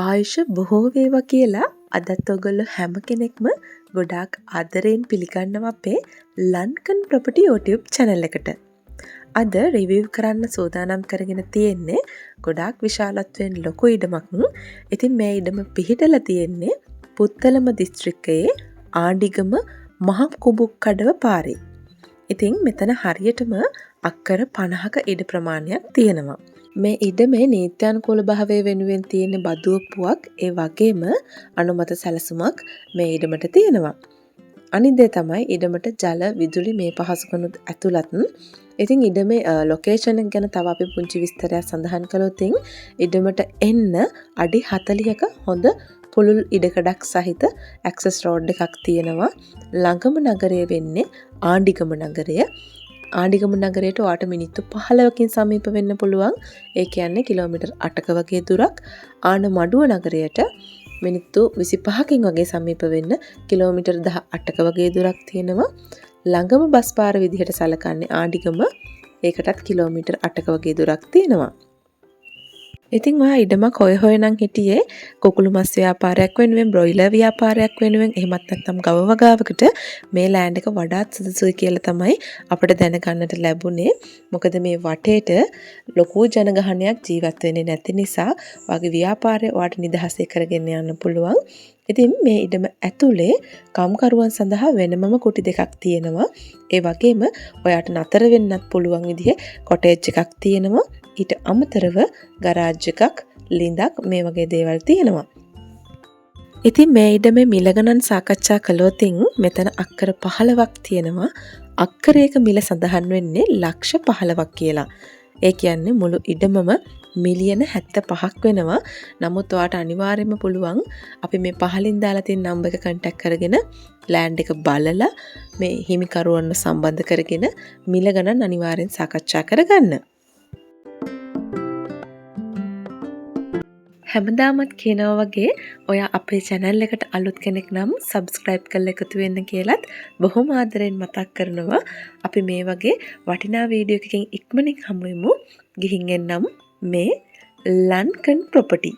ආයුෂ බොහෝ වේවා කියලා අදත් ඔයගොල්ලෝ හැම කෙනෙක්ම ගොඩාක් ආදරයෙන් පිළිගන්නවා අපේ ලන්කන් ප්‍රොපර්ටි YouTube channel එකට. අද රිවිව් කරන්න සූදානම් කරගෙන තියෙන්නේ ගොඩාක් විශාලත්වයෙන් ලොකු ඉඩමක්. ඉතින් මේ ඉඩම පිහිටලා තියෙන්නේ පුත්තලම දිස්ත්‍රික්කයේ ආණ්ඩිගම මහ කුඹුක්කඩව පාරේ. ඉතින් මෙතන හරියටම අක්කර 50ක ඉඩ ප්‍රමාණයක් තියෙනවා. මේ ඉඩමේ නීත්‍යානුකූල භාවය වෙනුවෙන් තියෙන බදුවපුවක් ඒ වගේම අනුමත සැලසුමක් මේ ඉඩමට තියෙනවා. අනිත් දේ තමයි ඉඩමට ජල විදුලි මේ පහසුකනුත් ඇතුළත්. ඉතින් ඉඩමේ ලොකේෂන් එක ගැන තව අපි පුංචි විස්තරයක් සඳහන් කළොත් ඉඩමට එන්න අඩි 40ක හොඳ පුළුල් ඉඩකඩක් සහිත ඇක්සස් රෝඩ් එකක් තියෙනවා. ළඟම නගරය වෙන්නේ ආණ්ඩිගම නගරය. ආණ්ඩිගම නගරයට ඔයාට මිනිත්තු 15කින් සමීප වෙන්න පුළුවන්. ඒ කියන්නේ කිලෝමීටර් 8ක වගේ දුරක්. ආණමඩුව නගරයට මිනිත්තු 25කින් වගේ සමීප වෙන්න කිලෝමීටර් 18ක වගේ දුරක් තියෙනවා. ළඟම බස් පාර විදිහට සලකන්නේ ආණ්ඩිගම. ඒකටත් කිලෝමීටර් 8ක වගේ දුරක් තියෙනවා. ඉතින් ඔයා ඉඩමක් හොය නම් හිටියේ කුකුළු මස් ව්‍යාපාරයක් වෙනුවෙන් බ්‍රොයිලර් ව්‍යාපාරයක් වෙනුවෙන් එහෙමත් නැත්නම් ගව වගාවකට මේ ලෑන්ඩ් එක වඩාත් සුදුසුයි කියලා තමයි අපිට දැනගන්නට ලැබුණේ. මොකද මේ වටේට ලොකු ජනගහනයක් ජීවත් වෙන්නේ නැති නිසා ඔයාගේ ව්‍යාපාරය ඔයාට නිදහසේ කරගෙන යන්න පුළුවන්. ඉතින් මේ ඉඩම ඇතුලේ කම්කරුවන් සඳහා වෙනමම කුටි දෙකක් තියෙනවා. ඒ වගේම ඔයාට නතර වෙන්නත් පුළුවන් විදිහේ කොටේජ් එකක් තියෙනවා. ඊට අමතරව ගරාජ් එකක්, ලිඳක් මේ වගේ දේවල් තියෙනවා. ඉතින් මේ ඉඩමේ මිල ගණන් සාකච්ඡා කළොත් මෙතන අක්කර 15ක් තියෙනවා. අක්කරයක මිල සඳහන් වෙන්නේ ලක්ෂ 15ක් කියලා. ඒ කියන්නේ මුළු ඉඩමම මිලියන 75ක් වෙනවා. නමුත් ඔයාට අනිවාර්යයෙන්ම පුළුවන් අපි මේ පහලින් දාලා තියෙන නම්බර් එක කන්ටැක්ට් කරගෙන ලෑන්ඩ් එක බලලා මේ හිමිකරුවන්ව සම්බන්ධ කරගෙන මිල ගණන් අනිවාර්යෙන් සාකච්ඡා කරගන්න. හැමදාමත් කියනවා වගේ ඔයා අපේ channel එකට අලුත් කෙනෙක් නම් subscribe කරලා එකතු වෙන්න කියලත් බොහොම ආදරෙන් මතක් කරනවා. අපි මේ වගේ වටිනා වීඩියෝ එකකින් ඉක්මනින් හමු වෙමු. ගිහින් එන්නම් මේ ලන්කන් ප්‍රොපර්ටි